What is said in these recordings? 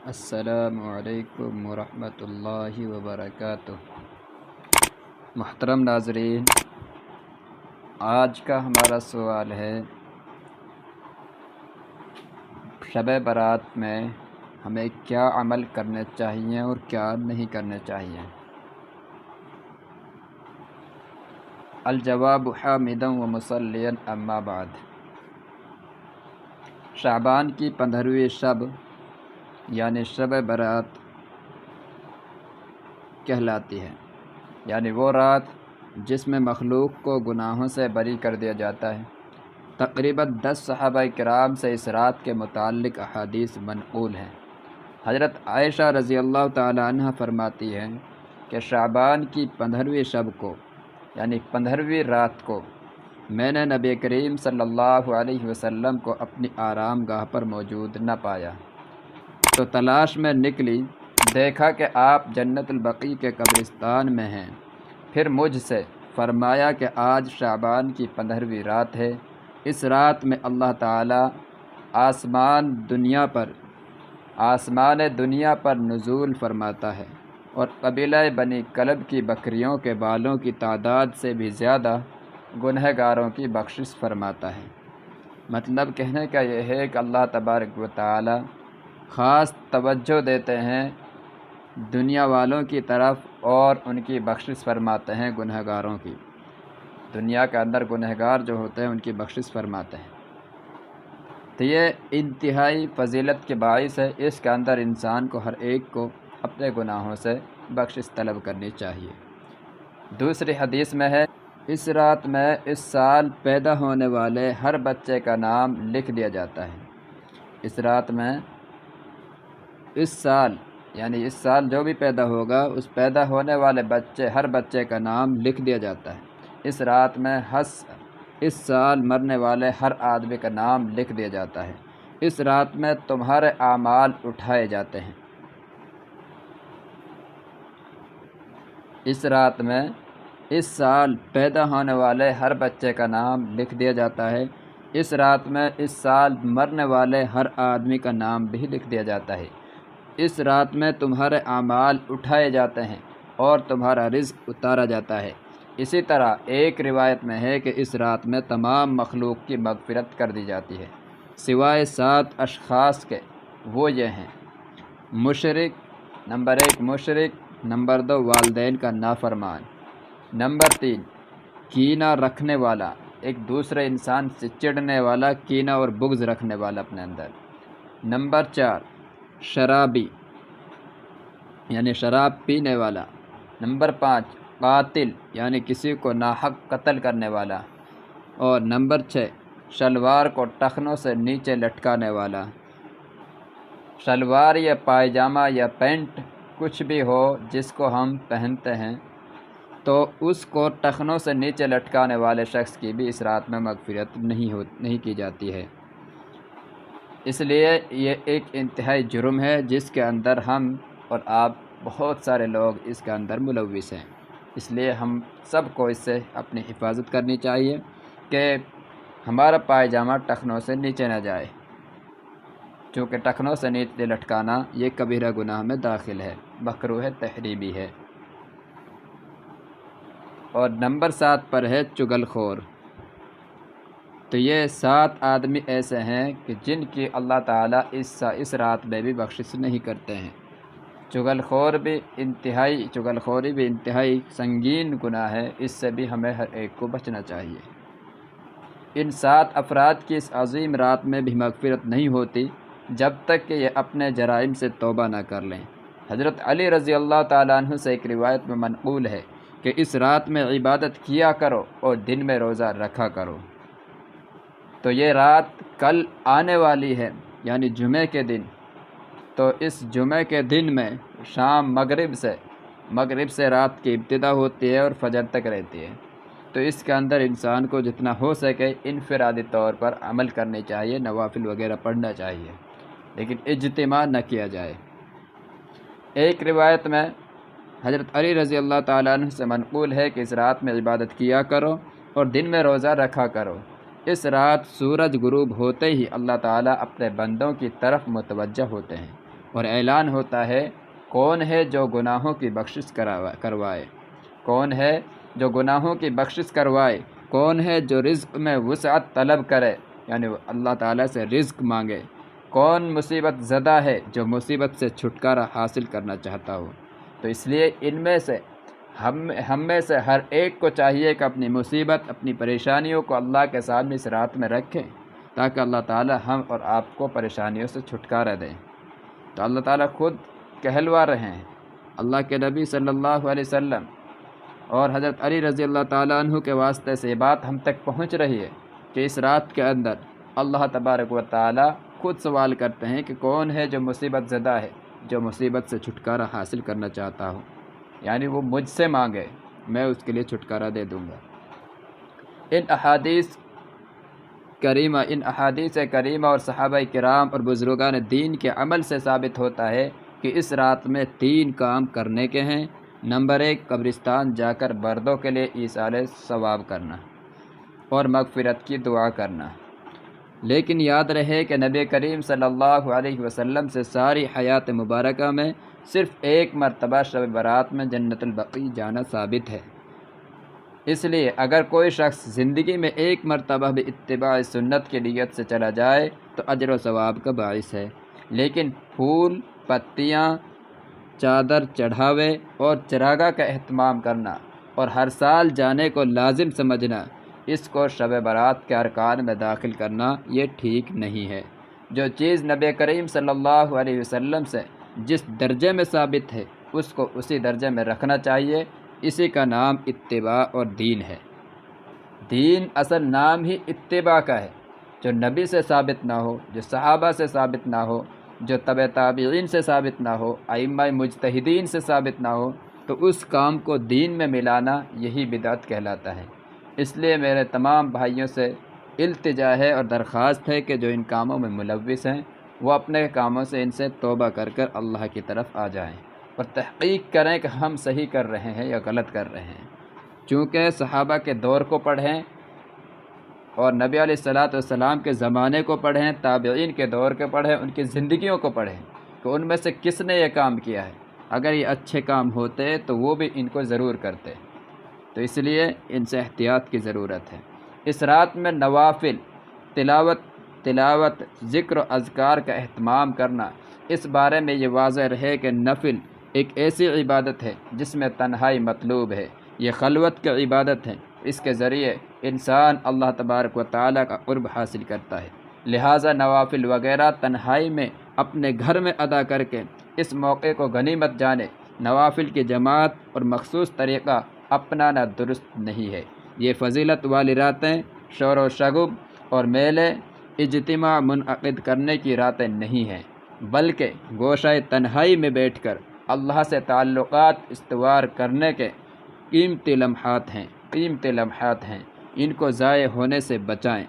السلام علیکم ورحمۃ اللہ وبرکاتہ۔ محترم ناظرین، آج کا ہمارا سوال ہے شب برات میں ہمیں کیا عمل کرنے چاہیے اور کیا نہیں کرنے چاہیے۔ الجواب حامدا و مصلیا اما بعد۔ شعبان کی 15ویں شب یعنی شب برات کہلاتی ہے، یعنی وہ رات جس میں مخلوق کو گناہوں سے بری کر دیا جاتا ہے۔ تقریباً 10 صحابہ کرام سے اس رات کے متعلق احادیث منقول ہیں۔ حضرت عائشہ رضی اللہ تعالی عنہ فرماتی ہیں کہ شعبان کی 15ویں شب کو یعنی 15ویں رات کو میں نے نبی کریم صلی اللہ علیہ وسلم کو اپنی آرام گاہ پر موجود نہ پایا، تو تلاش میں نکلی، دیکھا کہ آپ جنت البقیع کے قبرستان میں ہیں۔ پھر مجھ سے فرمایا کہ آج شعبان کی 15ویں رات ہے، اس رات میں اللہ تعالیٰ آسمان دنیا پر نزول فرماتا ہے اور قبیلہ بنی کلب کی بکریوں کے بالوں کی تعداد سے بھی زیادہ گنہگاروں کی بخشش فرماتا ہے۔ مطلب کہنے کا یہ ہے کہ اللہ تبارک و تعالیٰ خاص توجہ دیتے ہیں دنیا والوں کی طرف اور ان کی بخشش فرماتے ہیں گنہگاروں کی۔ دنیا کے اندر گنہگار جو ہوتے ہیں ان کی بخشش فرماتے ہیں، تو یہ انتہائی فضیلت کے باعث ہے۔ اس کے اندر انسان کو ہر ایک کو اپنے گناہوں سے بخشش طلب کرنی چاہیے۔ دوسری حدیث میں ہے، اس رات میں اس سال پیدا ہونے والے ہر بچے کا نام لکھ دیا جاتا ہے۔ اس رات میں اس سال جو بھی پیدا ہوگا اس پیدا ہونے والے ہر بچے کا نام لکھ دیا جاتا ہے۔ اس رات میں اس سال مرنے والے ہر آدمی کا نام لکھ دیا جاتا ہے۔ اس رات میں تمہارے اعمال اٹھائے جاتے ہیں۔ اس رات میں اس سال پیدا ہونے والے ہر بچے کا نام لکھ دیا جاتا ہے۔ اس رات میں اس سال مرنے والے ہر آدمی کا نام بھی لکھ دیا جاتا ہے۔ اس رات میں تمہارے اعمال اٹھائے جاتے ہیں اور تمہارا رزق اتارا جاتا ہے۔ اسی طرح ایک روایت میں ہے کہ اس رات میں تمام مخلوق کی مغفرت کر دی جاتی ہے سوائے 7 اشخاص کے۔ وہ یہ ہیں: نمبر 1 مشرک، نمبر 2 والدین کا نافرمان، نمبر 3 کینہ رکھنے والا، ایک دوسرے انسان سے چڑھنے والا، کینہ اور بغض رکھنے والا اپنے اندر، نمبر 4 شرابی یعنی شراب پینے والا، نمبر 5 قاتل یعنی کسی کو ناحق قتل کرنے والا، اور نمبر 6 شلوار کو ٹخنوں سے نیچے لٹکانے والا۔ شلوار یا پائجامہ یا پینٹ کچھ بھی ہو جس کو ہم پہنتے ہیں تو اس کو ٹخنوں سے نیچے لٹکانے والے شخص کی بھی اس رات میں مغفرت نہیں کی جاتی ہے۔ اس لیے یہ ایک انتہائی جرم ہے جس کے اندر ہم اور آپ بہت سارے لوگ اس کے اندر ملوث ہیں۔ اس لیے ہم سب کو اس سے اپنی حفاظت کرنی چاہیے کہ ہمارا پائجامہ ٹخنوں سے نیچے نہ جائے، چونکہ ٹخنوں سے نیچے لٹکانا یہ کبیرہ گناہ میں داخل ہے، مکروہ تحریمی ہے۔ اور نمبر 7 پر ہے چغل خور۔ تو یہ 7 آدمی ایسے ہیں کہ جن کی اللہ تعالیٰ اس رات میں بھی بخشش نہیں کرتے ہیں۔ چغل خوری بھی انتہائی سنگین گناہ ہے، اس سے بھی ہمیں ہر ایک کو بچنا چاہیے۔ ان 7 افراد کی اس عظیم رات میں بھی مغفرت نہیں ہوتی جب تک کہ یہ اپنے جرائم سے توبہ نہ کر لیں۔ حضرت علی رضی اللہ تعالیٰ عنہ سے ایک روایت میں منقول ہے کہ اس رات میں عبادت کیا کرو اور دن میں روزہ رکھا کرو۔ تو یہ رات کل آنے والی ہے یعنی جمعے کے دن، تو اس جمعے کے دن میں شام مغرب سے رات کی ابتدا ہوتی ہے اور فجر تک رہتی ہے۔ تو اس کے اندر انسان کو جتنا ہو سکے انفرادی طور پر عمل کرنی چاہیے، نوافل وغیرہ پڑھنا چاہیے، لیکن اجتماع نہ کیا جائے۔ ایک روایت میں حضرت علی رضی اللہ تعالیٰ عنہ سے منقول ہے کہ اس رات میں عبادت کیا کرو اور دن میں روزہ رکھا کرو۔ اس رات سورج غروب ہوتے ہی اللہ تعالیٰ اپنے بندوں کی طرف متوجہ ہوتے ہیں اور اعلان ہوتا ہے کون ہے جو گناہوں کی بخشش کروائے، کون ہے جو گناہوں کی بخشش کروائے، کون ہے جو رزق میں وسعت طلب کرے یعنی اللہ تعالیٰ سے رزق مانگے، کون مصیبت زدہ ہے جو مصیبت سے چھٹکارا حاصل کرنا چاہتا ہو۔ تو اس لیے ان میں سے ہم میں سے ہر ایک کو چاہیے کہ اپنی مصیبت، اپنی پریشانیوں کو اللہ کے سامنے اس رات میں رکھیں تاکہ اللہ تعالی ہم اور آپ کو پریشانیوں سے چھٹکارا دیں۔ تو اللہ تعالیٰ خود کہلوا رہے ہیں، اللہ کے نبی صلی اللہ علیہ وسلم اور حضرت علی رضی اللہ تعالیٰ عنہ کے واسطے سے یہ بات ہم تک پہنچ رہی ہے کہ اس رات کے اندر اللہ تبارک و تعالیٰ خود سوال کرتے ہیں کہ کون ہے جو مصیبت زدہ ہے، جو مصیبت سے چھٹکارا حاصل کرنا چاہتا ہوں، یعنی وہ مجھ سے مانگے، میں اس کے لیے چھٹکارا دے دوں گا۔ ان احادیث کریمہ اور صحابہ کرام اور بزرگان دین کے عمل سے ثابت ہوتا ہے کہ اس رات میں 3 کام کرنے کے ہیں۔ نمبر 1، قبرستان جا کر مردوں کے لیے ایصال ثواب کرنا اور مغفرت کی دعا کرنا۔ لیکن یاد رہے کہ نبی کریم صلی اللہ علیہ وسلم سے ساری حیات مبارکہ میں صرف 1 مرتبہ شب برات میں جنت البقیع جانا ثابت ہے۔ اس لیے اگر کوئی شخص زندگی میں 1 مرتبہ بھی اتباع سنت کی نیت سے چلا جائے تو اجر و ثواب کا باعث ہے، لیکن پھول، پتیاں، چادر چڑھاوے اور چراغاں کا اہتمام کرنا اور ہر سال جانے کو لازم سمجھنا، اس کو شب برات کے ارکان میں داخل کرنا، یہ ٹھیک نہیں ہے۔ جو چیز نبی کریم صلی اللہ علیہ وسلم سے جس درجے میں ثابت ہے اس کو اسی درجے میں رکھنا چاہیے، اسی کا نام اتباع اور دین ہے۔ دین اصل نام ہی اتباع کا ہے۔ جو نبی سے ثابت نہ ہو، جو صحابہ سے ثابت نہ ہو، جو تبع تابعین سے ثابت نہ ہو، ائمہ مجتہدین سے ثابت نہ ہو، تو اس کام کو دین میں ملانا یہی بدعت کہلاتا ہے۔ اس لیے میرے تمام بھائیوں سے التجا ہے اور درخواست ہے کہ جو ان کاموں میں ملوث ہیں وہ اپنے کاموں سے ان سے توبہ کر کر اللہ کی طرف آ جائیں اور تحقیق کریں کہ ہم صحیح کر رہے ہیں یا غلط کر رہے ہیں۔ چونکہ صحابہ کے دور کو پڑھیں اور نبی علیہ الصلاۃ والسلام کے زمانے کو پڑھیں، تابعین کے دور کے پڑھیں، ان کی زندگیوں کو پڑھیں کہ ان میں سے کس نے یہ کام کیا ہے۔ اگر یہ اچھے کام ہوتے تو وہ بھی ان کو ضرور کرتے۔ تو اس لیے ان سے احتیاط کی ضرورت ہے۔ اس رات میں نوافل، تلاوت، ذکر و اذکار کا اہتمام کرنا، اس بارے میں یہ واضح رہے کہ نفل ایک ایسی عبادت ہے جس میں تنہائی مطلوب ہے، یہ خلوت کی عبادت ہے، اس کے ذریعے انسان اللہ تبارک و تعالیٰ کا قرب حاصل کرتا ہے۔ لہٰذا نوافل وغیرہ تنہائی میں اپنے گھر میں ادا کر کے اس موقع کو غنیمت جانے، نوافل کی جماعت اور مخصوص طریقہ اپنانا درست نہیں ہے۔ یہ فضیلت والی راتیں شور و شگب اور میلے اجتماع منعقد کرنے کی راتیں نہیں ہیں، بلکہ گوشہ تنہائی میں بیٹھ کر اللہ سے تعلقات استوار کرنے کے قیمتی لمحات ہیں، ان کو ضائع ہونے سے بچائیں۔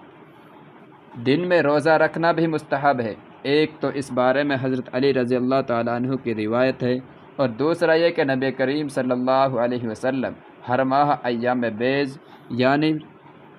دن میں روزہ رکھنا بھی مستحب ہے۔ ایک تو اس بارے میں حضرت علی رضی اللہ تعالیٰ عنہ کی روایت ہے، اور دوسرا یہ کہ نبی کریم صلی اللہ علیہ وسلم ہر ماہ ایام بیض یعنی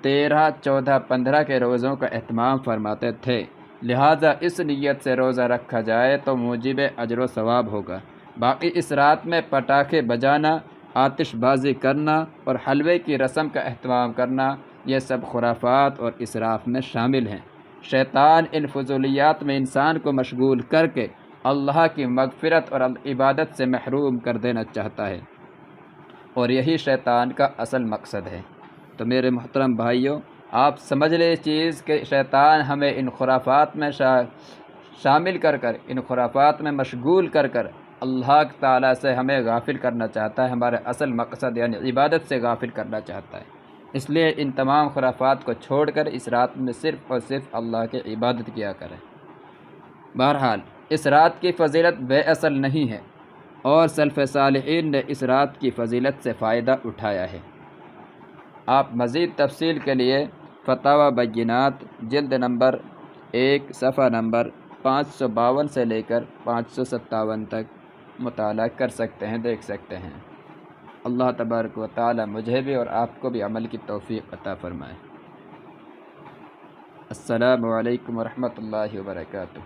13، 14، 15 کے روزوں کا اہتمام فرماتے تھے۔ لہٰذا اس نیت سے روزہ رکھا جائے تو موجب اجر و ثواب ہوگا۔ باقی اس رات میں پٹاخے بجانا، آتش بازی کرنا اور حلوے کی رسم کا اہتمام کرنا، یہ سب خرافات اور اسراف میں شامل ہیں۔ شیطان ان فضولیات میں انسان کو مشغول کر کے اللہ کی مغفرت اور عبادت سے محروم کر دینا چاہتا ہے، اور یہی شیطان کا اصل مقصد ہے۔ تو میرے محترم بھائیوں، آپ سمجھ لیں اس چیز کہ شیطان ہمیں ان خرافات میں شامل کر کر، ان خرافات میں مشغول کر کر اللہ تعالیٰ سے ہمیں غافل کرنا چاہتا ہے، ہمارے اصل مقصد یعنی عبادت سے غافل کرنا چاہتا ہے۔ اس لیے ان تمام خرافات کو چھوڑ کر اس رات میں صرف اور صرف اللہ کی عبادت کیا کریں۔ بہرحال اس رات کی فضیلت بے اصل نہیں ہے، اور سلف صالحین نے اس رات کی فضیلت سے فائدہ اٹھایا ہے۔ آپ مزید تفصیل کے لیے فتاوی بینات جلد نمبر 1 صفحہ نمبر 552 سے لے کر 557 تک مطالعہ کر سکتے ہیں، دیکھ سکتے ہیں۔ اللہ تبارک و تعالی مجھے بھی اور آپ کو بھی عمل کی توفیق عطا فرمائے۔ السلام علیکم ورحمۃ اللہ وبرکاتہ۔